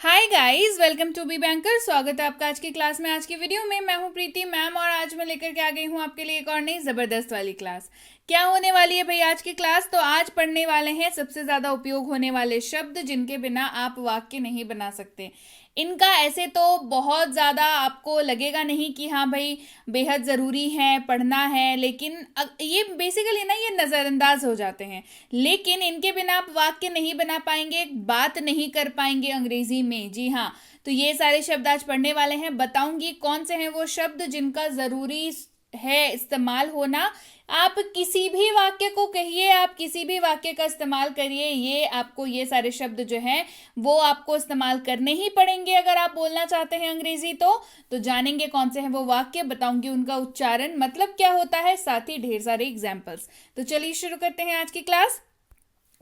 Hi guys, welcome to be banker. स्वागत है आपका आज की क्लास में। आज की वीडियो में मैं हूं प्रीति मैम और आज मैं लेकर के आ गई हूं आपके लिए एक और नई ज़बरदस्त वाली क्लास। क्या होने वाली है भाई आज की क्लास? तो आज पढ़ने वाले हैं सबसे ज़्यादा उपयोग होने वाले शब्द जिनके बिना आप वाक्य नहीं बना सकते। इनका ऐसे तो बहुत ज़्यादा आपको लगेगा नहीं कि हाँ भाई बेहद ज़रूरी है, पढ़ना है, लेकिन ये बेसिकली ना ये नज़रअंदाज हो जाते हैं। लेकिन इनके बिना आप वाक्य नहीं बना पाएंगे, बात नहीं कर पाएंगे अंग्रेजी में। जी हाँ, तो ये सारे शब्द आज पढ़ने वाले हैं। बताऊंगी कौन से हैं वो शब्द जिनका ज़रूरी है इस्तेमाल होना। आप किसी भी वाक्य को कहिए, आप किसी भी वाक्य का इस्तेमाल करिए, ये आपको ये सारे शब्द जो हैं वो आपको इस्तेमाल करने ही पड़ेंगे अगर आप बोलना चाहते हैं अंग्रेजी। तो जानेंगे कौन से हैं वो वाक्य, बताऊंगी उनका उच्चारण, मतलब क्या होता है, साथ ही ढेर सारे एग्जाम्पल्स। तो चलिए शुरू करते हैं आज की क्लास।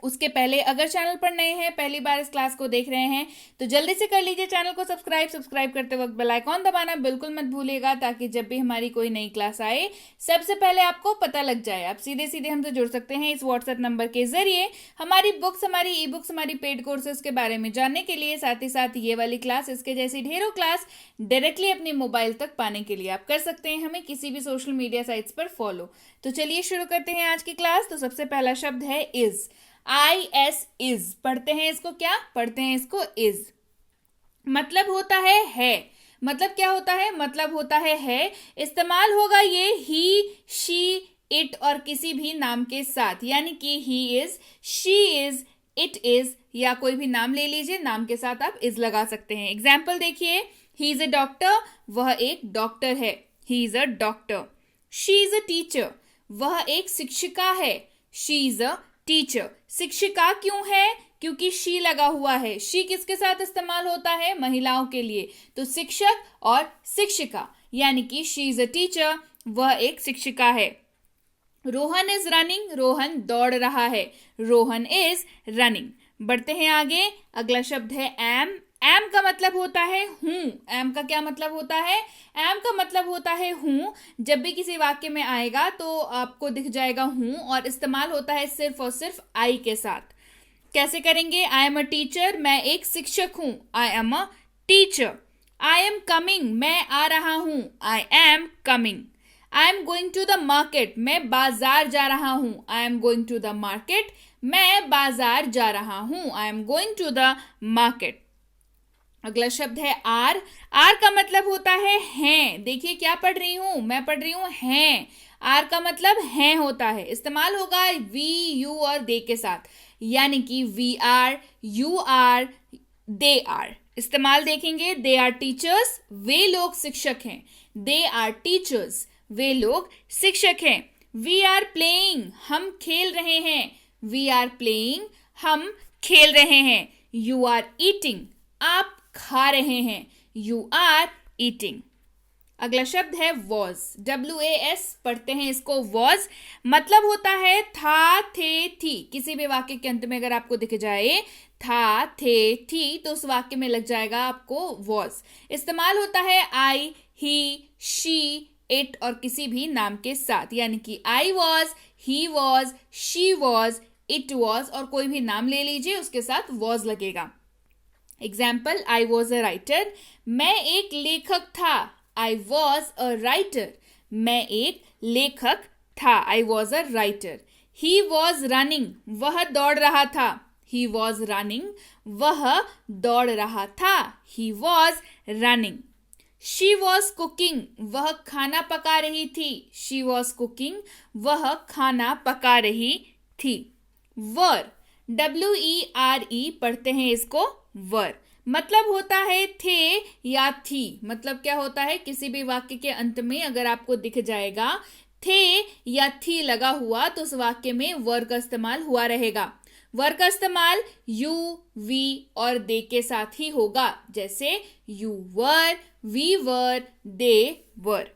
उसके पहले अगर चैनल पर नए हैं, पहली बार इस क्लास को देख रहे हैं, तो जल्दी से कर लीजिए चैनल को सब्सक्राइब करते वक्त बेल आइकॉन दबाना बिल्कुल मत भूलिएगा, ताकि जब भी हमारी कोई नई क्लास आए सबसे पहले आपको पता लग जाए। आप सीधे सीधे हमसे जुड़ सकते हैं इस व्हाट्सएप नंबर के जरिए हमारी बुक्स, हमारी ई बुक्स, हमारी पेड कोर्सेज के बारे में जानने के लिए। साथ ही साथ ये वाली क्लास, इसके जैसी ढेरों क्लास डायरेक्टली अपने मोबाइल तक पाने के लिए आप कर सकते हैं हमें किसी भी सोशल मीडिया साइट्स पर फॉलो। तो चलिए शुरू करते हैं आज की क्लास। तो सबसे पहला शब्द है इज। IS इज पढ़ते हैं इसको, क्या पढ़ते हैं इसको? इज मतलब होता है। मतलब क्या होता है? मतलब होता है। इस्तेमाल होगा ये ही, शी, इट और किसी भी नाम के साथ, यानी कि he is, she is, it is, या कोई भी नाम ले लीजिए, नाम के साथ आप इज लगा सकते हैं। एग्जाम्पल देखिए, ही इज अ डॉक्टर, वह एक डॉक्टर है। He is a doctor. She is a teacher, वह एक शिक्षिका है। She is a teacher. शिक्षिका क्यों है? क्योंकि शी लगा हुआ है। शी किसके साथ इस्तेमाल होता है? महिलाओं के लिए। तो शिक्षक और शिक्षिका, यानी कि शी इज अ टीचर, वह एक शिक्षिका है। रोहन इज रनिंग, रोहन दौड़ रहा है। Rohan is running. बढ़ते हैं आगे। अगला शब्द है एम। एम का मतलब होता है हूं। एम का क्या मतलब होता है? एम का मतलब होता है हूं। जब भी किसी वाक्य में आएगा तो आपको दिख जाएगा हूं, और इस्तेमाल होता है सिर्फ और सिर्फ आई के साथ। कैसे करेंगे? आई एम अ टीचर, मैं एक शिक्षक हूं। I am a teacher. I am coming, मैं आ रहा हूं। I am coming. I am going to the market, मैं बाजार जा रहा हूं। I am going to the market, मैं बाजार जा रहा हूं। I am going to the market. अगला शब्द है आर। आर का मतलब होता है हैं। देखिए क्या पढ़ रही हूं मैं? पढ़ रही हूं हैं। आर का मतलब हैं होता है। इस्तेमाल होगा वी, यू और दे के साथ, यानी कि we are, you are, they are. इस्तेमाल देखेंगे, दे आर टीचर्स, वे लोग शिक्षक हैं। दे आर टीचर्स, वे लोग शिक्षक हैं। वी आर प्लेइंग, हम खेल रहे हैं। वी आर प्लेइंग, हम खेल रहे हैं। यू आर ईटिंग, आप खा रहे हैं। You are eating. अगला शब्द है वॉज। WAS पढ़ते हैं इसको, वॉज। मतलब होता है था, थे, थी। किसी भी वाक्य के अंत में अगर आपको दिख जाए था, थे, थी, तो उस वाक्य में लग जाएगा आपको वॉज। इस्तेमाल होता है आई, ही, शी, इट और किसी भी नाम के साथ, यानी कि I was, he was, she was, it was, और कोई भी नाम ले लीजिए उसके साथ वॉज लगेगा। Example, I was a writer, मैं एक लेखक था। आई वॉज अ राइटर, मैं एक लेखक था। I was a writer. He was running, वह दौड़ रहा था। ही वॉज रनिंग, वह दौड़ रहा था। He was running. She was cooking, वह खाना पका रही थी। शी वॉज कुकिंग, वह खाना पका रही थी। वर, WERE पढ़ते हैं इसको, वर। मतलब होता है थे या थी। मतलब क्या होता है? किसी भी वाक्य के अंत में अगर आपको दिख जाएगा थे या थी लगा हुआ, तो उस वाक्य में वर का इस्तेमाल हुआ रहेगा। वर का इस्तेमाल यू, वी और दे के साथ ही होगा, जैसे you were, we were, they were.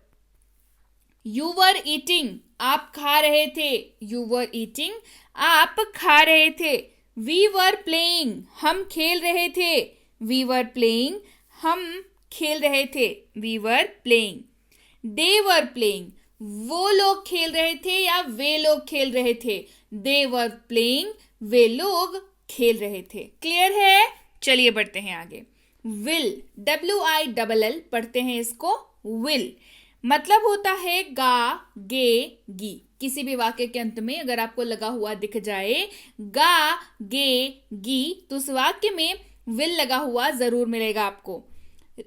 You were eating, आप खा रहे थे। यू वर ईटिंग, आप खा रहे थे। वी वर प्लेइंग, हम खेल रहे थे। वी वर प्लेइंग, हम खेल रहे थे। We were playing. They were playing, वो लोग खेल रहे थे या वे लोग खेल रहे थे। दे वर प्लेइंग, वे लोग खेल रहे थे। क्लियर है? चलिए बढ़ते हैं आगे। will, WILL पढ़ते हैं इसको will। मतलब होता है गा, गे, गी। किसी भी वाक्य के अंत में अगर आपको लगा हुआ दिख जाए गा, गे, गी, तो उस वाक्य में will लगा हुआ जरूर मिलेगा आपको।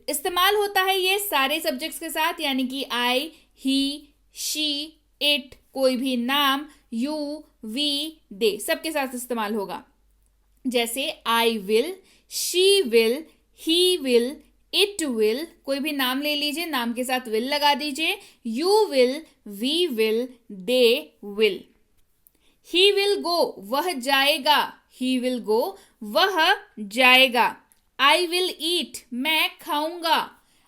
इस्तेमाल होता है ये सारे सब्जेक्ट्स के साथ, यानी कि आई, ही, शी, इट, कोई भी नाम, यू, वी, दे, सबके साथ इस्तेमाल होगा। जैसे I will, she will, he will, it will, कोई भी नाम ले लीजिए, नाम के साथ विल लगा दीजिए। You will, we will, they will. He will go, वह जाएगा, ही विल गो, वह जाएगा। आई विल ईट, मैं खाऊंगा,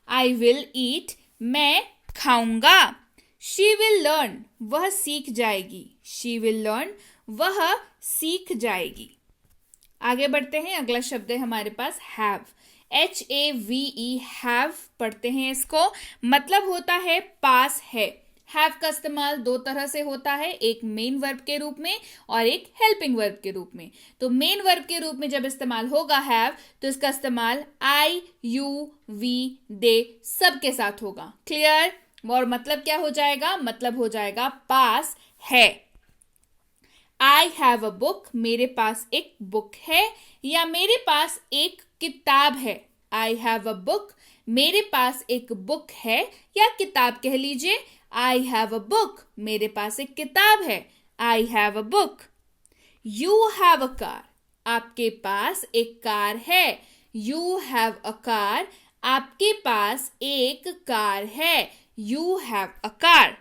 आई विल ईट, मैं खाऊंगा। शी विल लर्न, वह सीख जाएगी, शी विल लर्न, वह सीख जाएगी। आगे बढ़ते हैं, अगला शब्द है हमारे पास हैव, HAVE, हैव पढ़ते हैं इसको। मतलब होता है पास है। हैव का इस्तेमाल दो तरह से होता है, एक मेन वर्ब के रूप में और एक हेल्पिंग वर्ब के रूप में। तो मेन वर्ब के रूप में जब इस्तेमाल होगा हैव, तो इसका इस्तेमाल आई, यू, वी, दे सबके साथ होगा। क्लियर? और मतलब क्या हो जाएगा? मतलब हो जाएगा पास है। आई हैव अ बुक, मेरे पास एक बुक है, या मेरे पास एक किताब है। आई हैव अ बुक, मेरे पास एक बुक है, या किताब कह लीजिए। आई हैव अ बुक, मेरे पास एक किताब है, I have a book. You have a car, आपके पास एक कार है। यू हैव अ कार, आपके पास एक कार है। You have a car.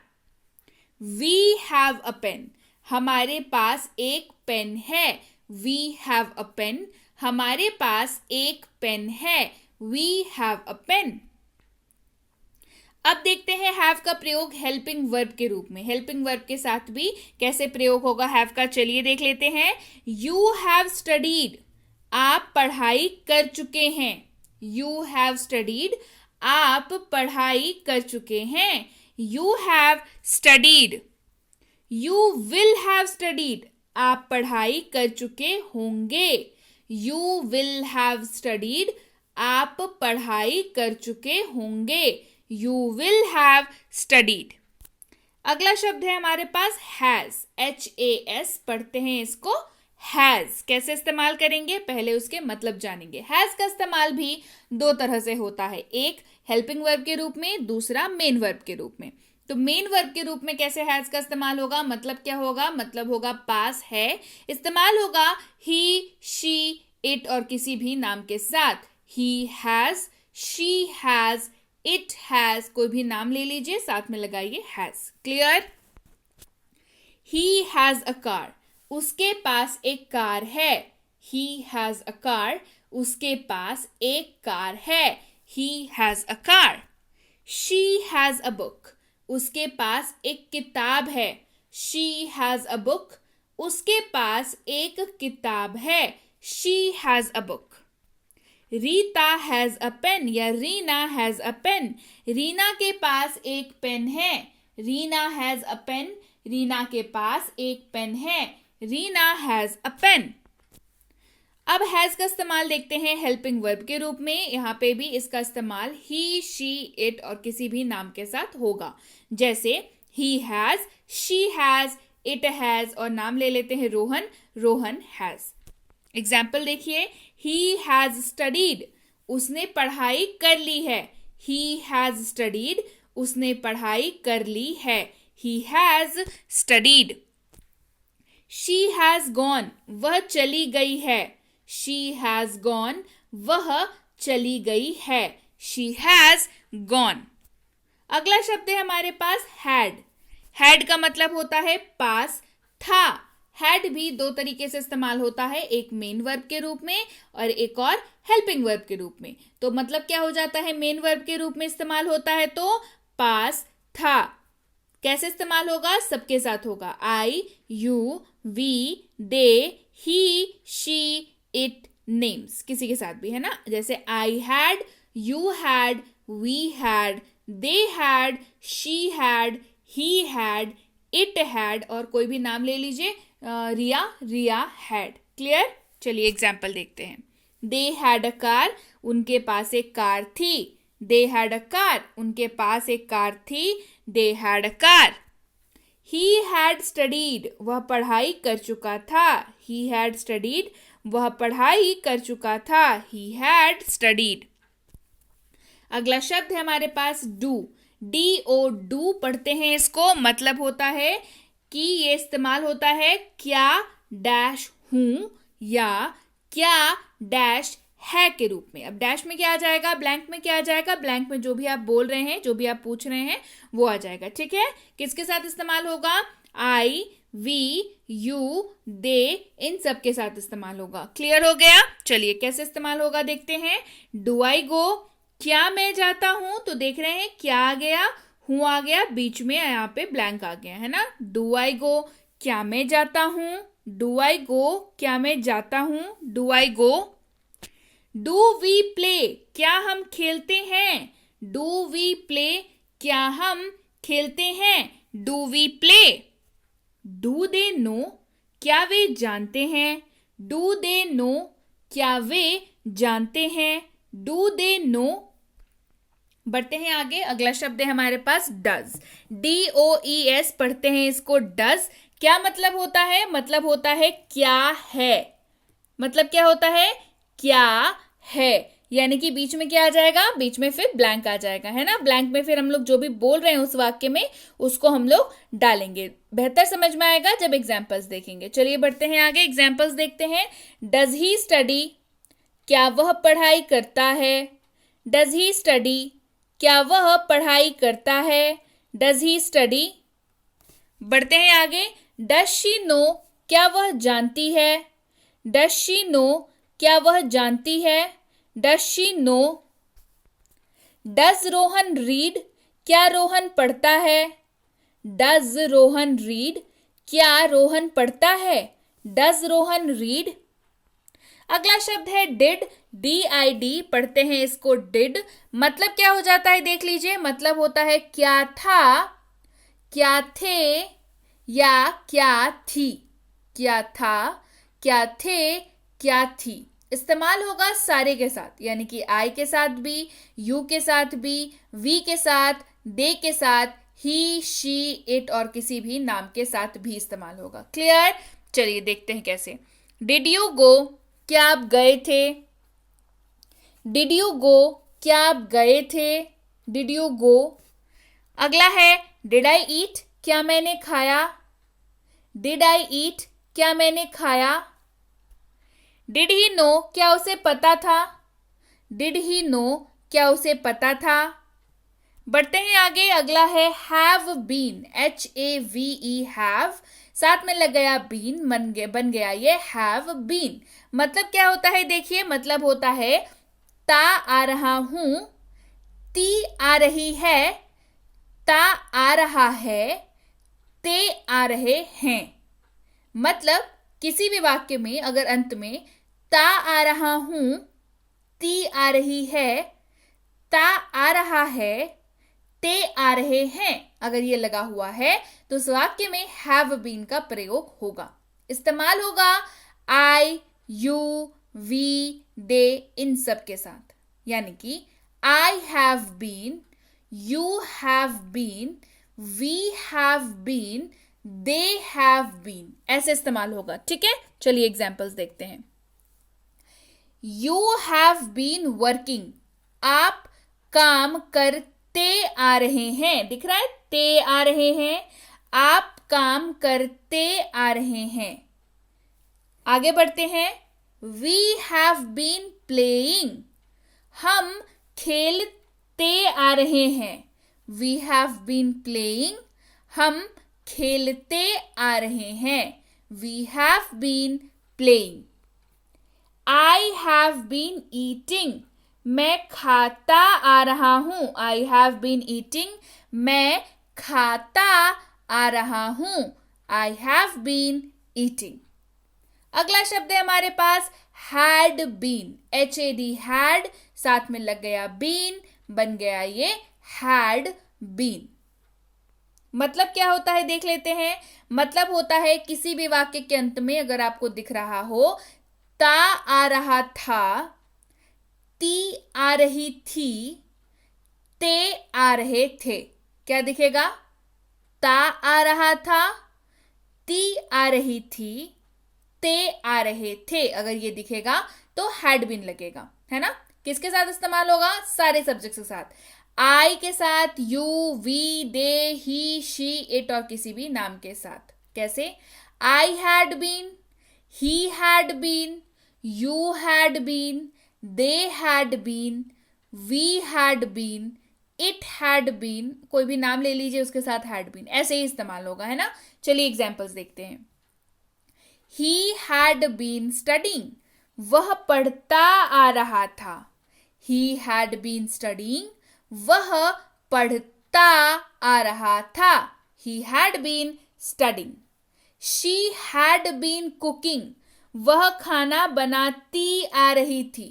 We have a pen, हमारे पास एक पेन है। वी हैव अ पेन, हमारे पास एक पेन है। We have a pen. अब देखते हैं हैव का प्रयोग हेल्पिंग वर्ब के रूप में। हेल्पिंग वर्ब के साथ भी कैसे प्रयोग होगा हैव का, चलिए देख लेते हैं। यू हैव स्टडीड, आप पढ़ाई कर चुके हैं। यू हैव स्टडीड, आप पढ़ाई कर चुके हैं। You have studied. You will have studied, आप पढ़ाई कर चुके होंगे। यू विल हैव स्टडीड, आप पढ़ाई कर चुके होंगे। You will have studied. अगला शब्द है हमारे पास हैज, HAS पढ़ते हैं इसको। हैज कैसे इस्तेमाल करेंगे, पहले उसके मतलब जानेंगे। हैज का इस्तेमाल भी दो तरह से होता है, एक हेल्पिंग वर्ब के रूप में, दूसरा मेन वर्ब के रूप में। तो मेन वर्ब के रूप में कैसे हैज का इस्तेमाल होगा, मतलब क्या होगा, मतलब होगा पास है। इस्तेमाल होगा ही, शी, इट और किसी भी नाम के साथ। He has, she has, it has, कोई भी नाम ले लीजिए, साथ में लगाइए has. Clear? He has a car, उसके पास एक कार है। ही हैज अ कार, उसके पास एक कार है। He has a car. She has a book, उसके पास एक किताब है। शी हैज अ बुक, उसके पास एक किताब है। She has a book. Rita has a pen, या Reena has a pen, Reena के पास एक पेन है। Reena has a pen, Reena के पास एक पेन है। Reena has a pen. अब हैज का इस्तेमाल देखते हैं हेल्पिंग वर्ब के रूप में। यहाँ पे भी इसका इस्तेमाल ही, शी, इट और किसी भी नाम के साथ होगा। जैसे he has, she has, it has, और नाम ले लेते हैं रोहन, रोहन हैज। एग्जाम्पल देखिए, ही हैज स्टडीड, उसने पढ़ाई कर ली है। ही हैज स्टडीड, उसने पढ़ाई कर ली है। He has studied. She has gone, वह चली गई है। शी हैज गॉन, वह चली गई है। She has gone. अगला शब्द है हमारे पास हैड। हैड का मतलब होता है पास था। हैड भी दो तरीके से इस्तेमाल होता है, एक मेन वर्ब के रूप में और एक और हेल्पिंग वर्ब के रूप में। तो मतलब क्या हो जाता है, मेन वर्ब के रूप में इस्तेमाल होता है तो पास था। कैसे इस्तेमाल होगा, सबके साथ होगा। I, you, we, they, he, she, it, names, किसी के साथ भी, है ना। जैसे I had, you had, we had, they had, she had, he had, it had, और कोई भी नाम ले लीजिए, रिया, रिया हैड। क्लियर? चलिए एग्जाम्पल देखते हैं। दे हैड अ कार, उनके पास एक कार थी। दे हैड अ कार, उनके पास एक कार थी। They had a car. He had studied, वह पढ़ाई कर चुका था। ही हैड स्टडीड, वह पढ़ाई कर चुका था। He had studied. अगला शब्द है हमारे पास डू। डी ओ डू पढ़ते हैं इसको। मतलब होता है कि ये इस्तेमाल होता है क्या डैश हूं या क्या डैश है के रूप में। अब डैश में क्या आ जाएगा, ब्लैंक में क्या आ जाएगा, ब्लैंक में जो भी आप बोल रहे हैं, जो भी आप पूछ रहे हैं वो आ जाएगा। ठीक है, किसके साथ इस्तेमाल होगा, आई, वी, यू, दे, इन सब के साथ इस्तेमाल होगा। क्लियर हो गया। चलिए कैसे इस्तेमाल होगा देखते हैं। डू आई गो, क्या मैं जाता हूं, तो देख रहे हैं क्या आ गया, हूं आ गया, बीच में यहाँ पे ब्लैंक आ गया है ना। डू आई गो, क्या मैं जाता हूं। डू आई गो, क्या मैं जाता हूं। Do I go. Do we play, क्या हम खेलते हैं। डू वी प्ले, क्या हम खेलते हैं। Do we play. Do they know, क्या वे जानते हैं। डू दे नो, क्या वे जानते हैं। Do they no. बढ़ते हैं आगे। अगला शब्द है हमारे पास डज। DOES पढ़ते हैं इसको। डज क्या मतलब होता है, मतलब होता है क्या है। मतलब क्या होता है, क्या है। यानी कि बीच में क्या आ जाएगा, बीच में फिर ब्लैंक आ जाएगा, है ना। ब्लैंक में फिर हम लोग जो भी बोल रहे हैं उस वाक्य में उसको हम लोग डालेंगे। बेहतर समझ में आएगा जब एग्जाम्पल्स देखेंगे। चलिए बढ़ते हैं आगे, एग्जाम्पल्स देखते हैं। डज ही स्टडी, क्या वह पढ़ाई करता है। डज ही स्टडी, क्या वह पढ़ाई करता है। Does he study. बढ़ते हैं आगे। डज शी नो, क्या वह जानती है। डज शी नो, क्या वह जानती है। Does she know. Does Rohan read, क्या रोहन पढ़ता है। डज रोहन रीड, क्या रोहन पढ़ता है। Does Rohan read. अगला शब्द है डिड। DID पढ़ते हैं इसको। डिड मतलब क्या हो जाता है देख लीजिए। मतलब होता है क्या था, क्या थे या क्या थी। क्या था, क्या थे, क्या थी। इस्तेमाल होगा सारे के साथ, यानी कि आई के साथ भी, यू के साथ भी, वी के साथ, दे के साथ, ही, शी, इट और किसी भी नाम के साथ भी इस्तेमाल होगा। क्लियर। चलिए देखते हैं कैसे। डिड यू गो, क्या आप गए थे। डिड यू गो, क्या आप गए थे। Did you go. अगला है डिड आई ईट, क्या मैंने खाया। डिड आई ईट, क्या मैंने खाया। डिड ही नो, क्या उसे पता था। डिड ही नो, क्या उसे पता था। बढ़ते हैं आगे। अगला है हैव बीन। HAVE हैव, साथ में लग गया बीन, बन गया ये हैव बीन। मतलब क्या होता है देखिए। मतलब होता है ता आ रहा हूं, ती आ रही है, ता आ रहा है, ते आ रहे हैं। मतलब किसी भी वाक्य में अगर अंत में ता आ रहा हूं, ती आ रही है, ता आ रहा है, ते आ रहे हैं, अगर ये लगा हुआ है तो उस वाक्य में हैव बीन का प्रयोग होगा। इस्तेमाल होगा आई, यू, वी, दे, इन सब के साथ। यानी कि I have been, you have been, we have been, they have been, ऐसे इस्तेमाल होगा। ठीक है, चलिए एग्जाम्पल्स देखते हैं। यू हैव बीन वर्किंग, आप काम करते आ रहे हैं। दिख रहा है, ते आ रहे हैं। आप काम करते आ रहे हैं। आगे बढ़ते हैं। वी हैव बीन प्लेइंग, हम खेलते आ रहे हैं। वी हैव बीन प्लेइंग, हम खेलते आ रहे हैं। We have been playing. I have been eating, मैं खाता आ रहा हूं। आई हैव बीन ईटिंग, मैं खाता आ रहा हूं। I have been eating. अगला शब्द है हमारे पास हैड बीन। HAD हैड, साथ में लग गया बीन, बन गया ये हैड बीन। मतलब क्या होता है देख लेते हैं। मतलब होता है किसी भी वाक्य के अंत में अगर आपको दिख रहा हो ता आ रहा था, ती आ रही थी, ते आ रहे थे। क्या दिखेगा? ता आ रहा था, ती आ रही थी, ते आ रहे थे। अगर ये दिखेगा तो हैड बीन लगेगा, है ना। किसके साथ इस्तेमाल होगा? सारे सब्जेक्ट्स के साथ। आई के साथ, you, we, they, he, she, it और किसी भी नाम के साथ। कैसे? I had been, he had been, you had been, they had been, we had been, it had been. कोई भी नाम ले लीजिए, उसके साथ हैड बीन, ऐसे ही इस्तेमाल होगा, है ना। चलिए एग्जाम्पल्स देखते हैं। He had been studying. वह पढ़ता आ रहा था। He had been studying. वह पढ़ता आ रहा था। He had been studying. She had been cooking. वह खाना बनाती आ रही थी।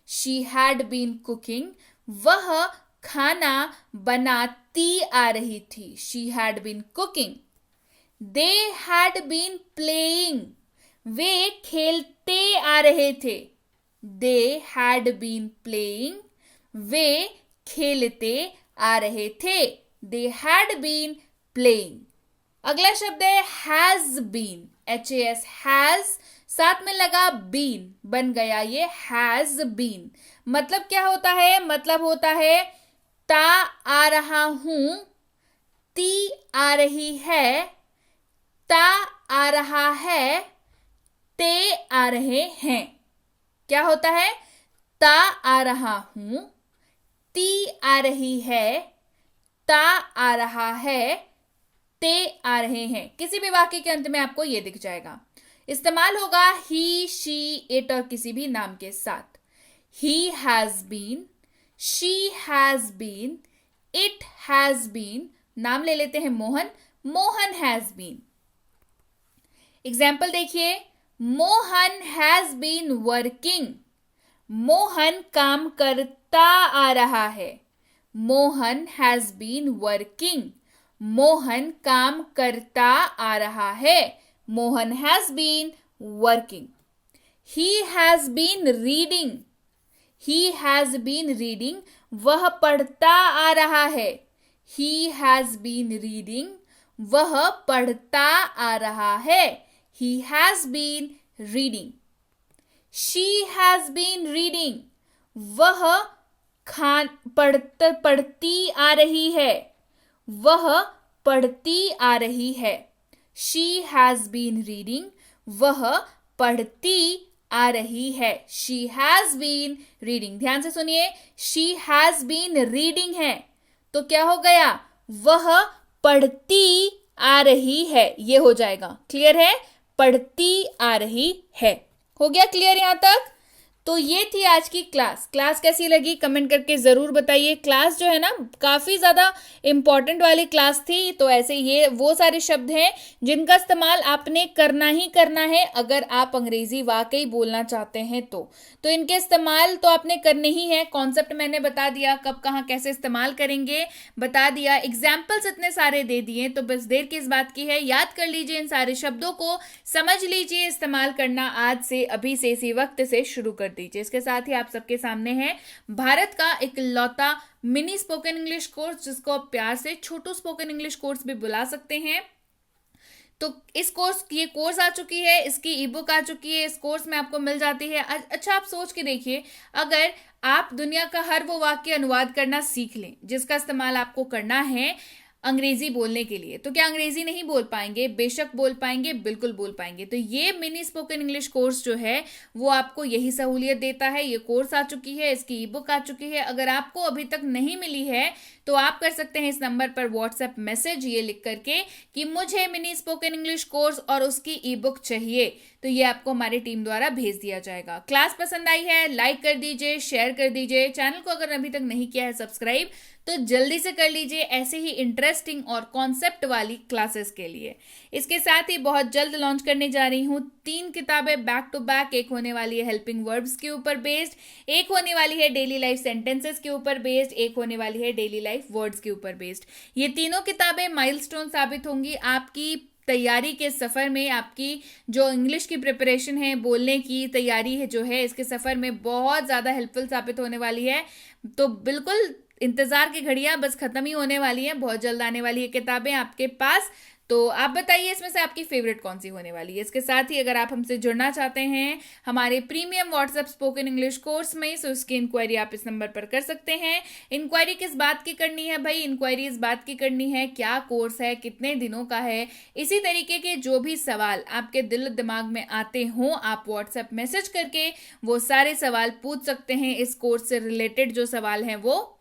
She had been cooking. वह खाना बनाती आ रही थी। She had been cooking. They had been playing. वे खेलते आ रहे थे। They had been playing. वे खेलते आ रहे थे। They had been playing. अगला शब्द है has been. HAS has, साथ में लगा been, बन गया ये has been। मतलब क्या होता है? मतलब होता है ता आ रहा हूं, ती आ रही है, ता आ रहा है, ते आ रहे हैं। क्या होता है? ता आ रहा हूं, ती आ रही है, ता आ रहा है, ते आ रहे हैं। किसी भी वाक्य के अंत में आपको यह दिख जाएगा। इस्तेमाल होगा ही, शी, इट और किसी भी नाम के साथ। He has been, she has been, it has been. नाम ले लेते हैं Mohan. Mohan has been. Example देखिए, Mohan has been working. Mohan काम करता आ रहा है। Mohan has been working. Mohan काम करता आ रहा है। Mohan has been working. He has been reading. He has been reading. वह पढ़ता आ रहा है। He has been reading. वह पढ़ता आ रहा है। He has been reading. She has been reading. वह पढ़ती आ रही है। वह पढ़ती आ रही है। She has been reading. वह पढ़ती आ रही है। She has been reading. ध्यान से सुनिए, she has been reading है तो क्या हो गया? वह पढ़ती आ रही है, ये हो जाएगा। क्लियर है? पढ़ती आ रही है। हो गया क्लियर यहां तक? तो ये थी आज की क्लास। क्लास कैसी लगी कमेंट करके ज़रूर बताइए। क्लास जो है ना काफ़ी ज़्यादा इम्पॉर्टेंट वाली क्लास थी। तो ऐसे ये वो सारे शब्द हैं जिनका इस्तेमाल आपने करना ही करना है अगर आप अंग्रेज़ी वाकई बोलना चाहते हैं तो इनके इस्तेमाल तो आपने करने ही है। कॉन्सेप्ट मैंने बता दिया, कब कहाँ कैसे इस्तेमाल करेंगे बता दिया, एग्जाम्पल्स इतने सारे दे दिए। तो बस देर किस बात की है, याद कर लीजिए इन सारे शब्दों को, समझ लीजिए, इस्तेमाल करना आज से, अभी से, इसी वक्त से शुरू कर दीजिए। इसके साथ ही आप सबके सामने है भारत का इकलौता मिनी स्पोकन इंग्लिश कोर्स, जिसको आप प्यार से छोटू स्पोकन इंग्लिश कोर्स भी बुला सकते हैं। तो इस ये कोर्स आ चुकी है, इसकी ई बुक आ चुकी है, इस कोर्स में आपको मिल जाती है। अच्छा आप सोच के देखिए, अगर आप दुनिया का हर वो वाक्य अनुवाद करना सीख लें जिसका इस्तेमाल आपको करना है अंग्रेजी बोलने के लिए, तो क्या अंग्रेजी नहीं बोल पाएंगे? बेशक बोल पाएंगे, बिल्कुल बोल पाएंगे। तो ये मिनी स्पोकन इंग्लिश कोर्स जो है वो आपको यही सहूलियत देता है। ये कोर्स आ चुकी है, इसकी ई बुक आ चुकी है। अगर आपको अभी तक नहीं मिली है तो आप कर सकते हैं इस नंबर पर व्हाट्सएप मैसेज ये लिख करके कि मुझे मिनी स्पोकन इंग्लिश कोर्स और उसकी ई बुक चाहिए, तो ये आपको हमारी टीम द्वारा भेज दिया जाएगा। क्लास पसंद आई है लाइक कर दीजिए, शेयर कर दीजिए। चैनल को अगर अभी तक नहीं किया है सब्सक्राइब तो जल्दी से कर लीजिए, ऐसे ही इंटरेस्टिंग और कॉन्सेप्ट वाली क्लासेस के लिए। इसके साथ ही बहुत जल्द लॉन्च करने जा रही हूँ 3 किताबें बैक टू बैक। एक होने वाली है हेल्पिंग वर्ब्स के ऊपर बेस्ड, एक होने वाली है डेली लाइफ सेंटेंसेस के ऊपर बेस्ड, एक होने वाली है डेली लाइफ वर्ड्स के ऊपर बेस्ड। ये तीनों किताबें माइलस्टोन साबित होंगी आपकी तैयारी के सफ़र में, आपकी जो इंग्लिश की प्रिपरेशन है, बोलने की तैयारी है जो है, इसके सफ़र में बहुत ज़्यादा हेल्पफुल साबित होने वाली है। तो बिल्कुल इंतज़ार की घड़ियां बस ख़त्म ही होने वाली हैं, बहुत जल्द आने वाली है किताबें आपके पास। तो आप बताइए इसमें से आपकी फेवरेट कौन सी होने वाली है। इसके साथ ही अगर आप हमसे जुड़ना चाहते हैं हमारे premium WhatsApp spoken English course में, सो उसकी इंक्वायरी आप इस नंबर पर कर सकते हैं। इंक्वायरी किस बात की करनी है भाई? इंक्वायरी इस बात की करनी है क्या कोर्स है, कितने दिनों का है, इसी तरीके के जो भी सवाल आपके दिल दिमाग में आते हों, आप व्हाट्सएप मैसेज करके वो सारे सवाल पूछ सकते हैं। इस कोर्स से रिलेटेड जो सवाल हैं वो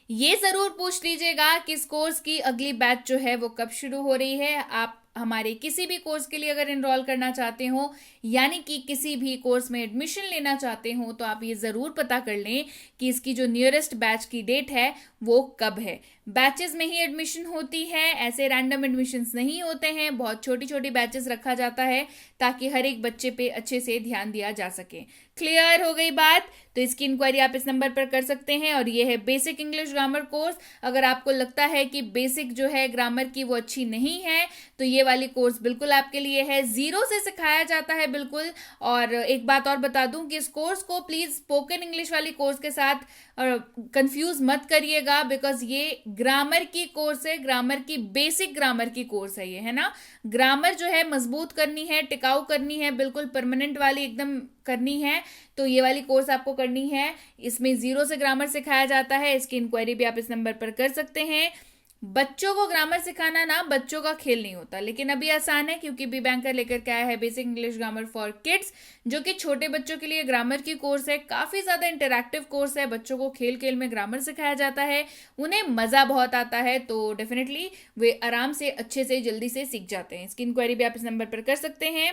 ये जरूर पूछ लीजिएगा कि इस कोर्स की अगली बैच जो है वो कब शुरू हो रही है। आप हमारे किसी भी कोर्स के लिए अगर एनरोल करना चाहते हो, यानी कि किसी भी कोर्स में एडमिशन लेना चाहते हो, तो आप ये ज़रूर पता कर लें कि इसकी जो नियरेस्ट बैच की डेट है वो कब है। बैचेस में ही एडमिशन होती है, ऐसे रैंडम एडमिशन्स नहीं होते हैं। बहुत छोटी छोटी बैचेस रखा जाता है ताकि हर एक बच्चे पे अच्छे से ध्यान दिया जा सके। क्लियर हो गई बात? तो इसकी इंक्वायरी आप इस नंबर पर कर सकते हैं। और ये है बेसिक इंग्लिश ग्रामर कोर्स। अगर आपको लगता है कि बेसिक जो है ग्रामर की वो अच्छी नहीं है, तो ये वाली कोर्स बिल्कुल आपके लिए है। जीरो से सिखाया जाता है बिल्कुल। और एक बात और बता दूं कि इस कोर्स को प्लीज स्पोकन इंग्लिश वाली कोर्स के साथ कंफ्यूज मत करिएगा, बिकॉज ये ग्रामर की कोर्स है, ग्रामर की बेसिक ग्रामर की कोर्स है ये, है ना। ग्रामर जो है मजबूत करनी है, टिकाऊ करनी है, बिल्कुल परमानेंट वाली एकदम करनी है, तो ये वाली कोर्स आपको करनी है। इसमें जीरो से ग्रामर सिखाया जाता है। इसकी इंक्वायरी भी आप इस नंबर पर कर सकते हैं। बच्चों को ग्रामर सिखाना ना बच्चों का खेल नहीं होता, लेकिन अभी आसान है क्योंकि बी बैंकर लेकर के आया है basic English grammar for kids, जो कि छोटे बच्चों के लिए ग्रामर की कोर्स है। काफी ज्यादा इंटरैक्टिव कोर्स है, बच्चों को खेल खेल में ग्रामर सिखाया जाता है, उन्हें मजा बहुत आता है, तो डेफिनेटली वे आराम से अच्छे से जल्दी से सीख जाते हैं। इसकी इंक्वायरी भी आप इस नंबर पर कर सकते हैं।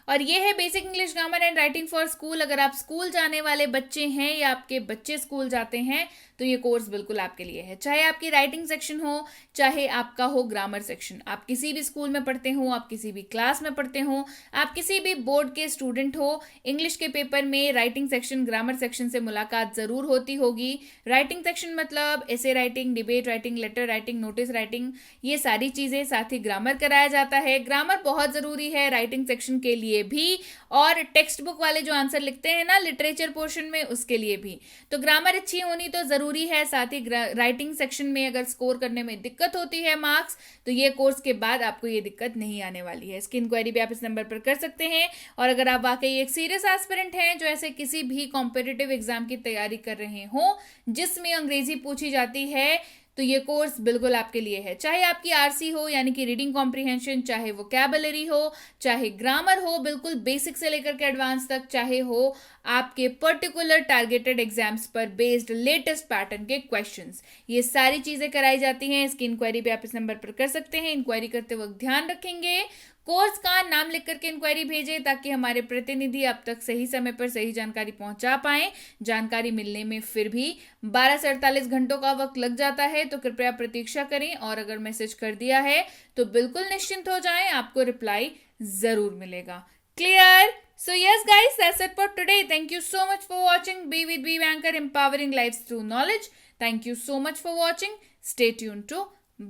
और ये है basic English grammar and writing for school. अगर आप स्कूल जाने वाले बच्चे हैं या आपके बच्चे स्कूल जाते हैं तो ये कोर्स बिल्कुल आपके लिए है। चाहे आपकी राइटिंग सेक्शन हो, चाहे आपका हो ग्रामर सेक्शन, आप किसी भी स्कूल में पढ़ते हो, आप किसी भी क्लास में पढ़ते हो, आप किसी भी बोर्ड के स्टूडेंट हो, इंग्लिश के पेपर में राइटिंग सेक्शन ग्रामर सेक्शन से मुलाकात जरूर होती होगी। राइटिंग सेक्शन मतलब ऐसे writing, debate writing, letter writing, notice writing, ये सारी चीजें, साथ ही ग्रामर कराया जाता है। ग्रामर बहुत जरूरी है राइटिंग सेक्शन के लिए भी, और टेक्स्ट बुक वाले जो आंसर लिखते हैं ना लिटरेचर पोर्शन में, उसके लिए भी। तो ग्रामर अच्छी होनी तो जरूरी है। साथ ही राइटिंग सेक्शन में अगर स्कोर करने में दिक्कत होती है मार्क्स, तो ये कोर्स के बाद आपको ये दिक्कत नहीं आने वाली है। इसकी इंक्वायरी भी आप इस नंबर पर कर सकते हैं। और अगर आप वाकई एक सीरियस एस्पिरेंट हैं जो ऐसे किसी भी कॉम्पिटिटिव एग्जाम की तैयारी कर रहे हो जिसमें अंग्रेजी पूछी जाती है, तो ये कोर्स बिल्कुल आपके लिए है। चाहे आपकी आरसी हो यानी कि रीडिंग कॉम्प्रिहेंशन, चाहे वोकैबुलरी हो, चाहे ग्रामर हो, बिल्कुल बेसिक से लेकर के एडवांस तक, चाहे हो आपके पर्टिकुलर टारगेटेड एग्जाम्स पर बेस्ड लेटेस्ट पैटर्न के क्वेश्चंस, ये सारी चीजें कराई जाती हैं। इसकी इंक्वायरी भी आप इस नंबर पर कर सकते हैं। इंक्वायरी करते वक्त ध्यान रखेंगे कोर्स का नाम लिख करके इंक्वायरी भेजें ताकि हमारे प्रतिनिधि आप तक सही समय पर सही जानकारी पहुंचा पाएं। जानकारी मिलने में फिर भी 12 से 48 घंटों का वक्त लग जाता है, तो कृपया प्रतीक्षा करें। और अगर मैसेज कर दिया है तो बिल्कुल निश्चिंत हो जाएं, आपको रिप्लाई जरूर मिलेगा। Clear? So yes guys, that's it for today. Thank you so much for watching. Be with Be Banker, empowering lives through knowledge. Thank you so much for watching. Stay tuned to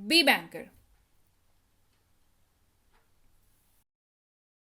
Be Banker.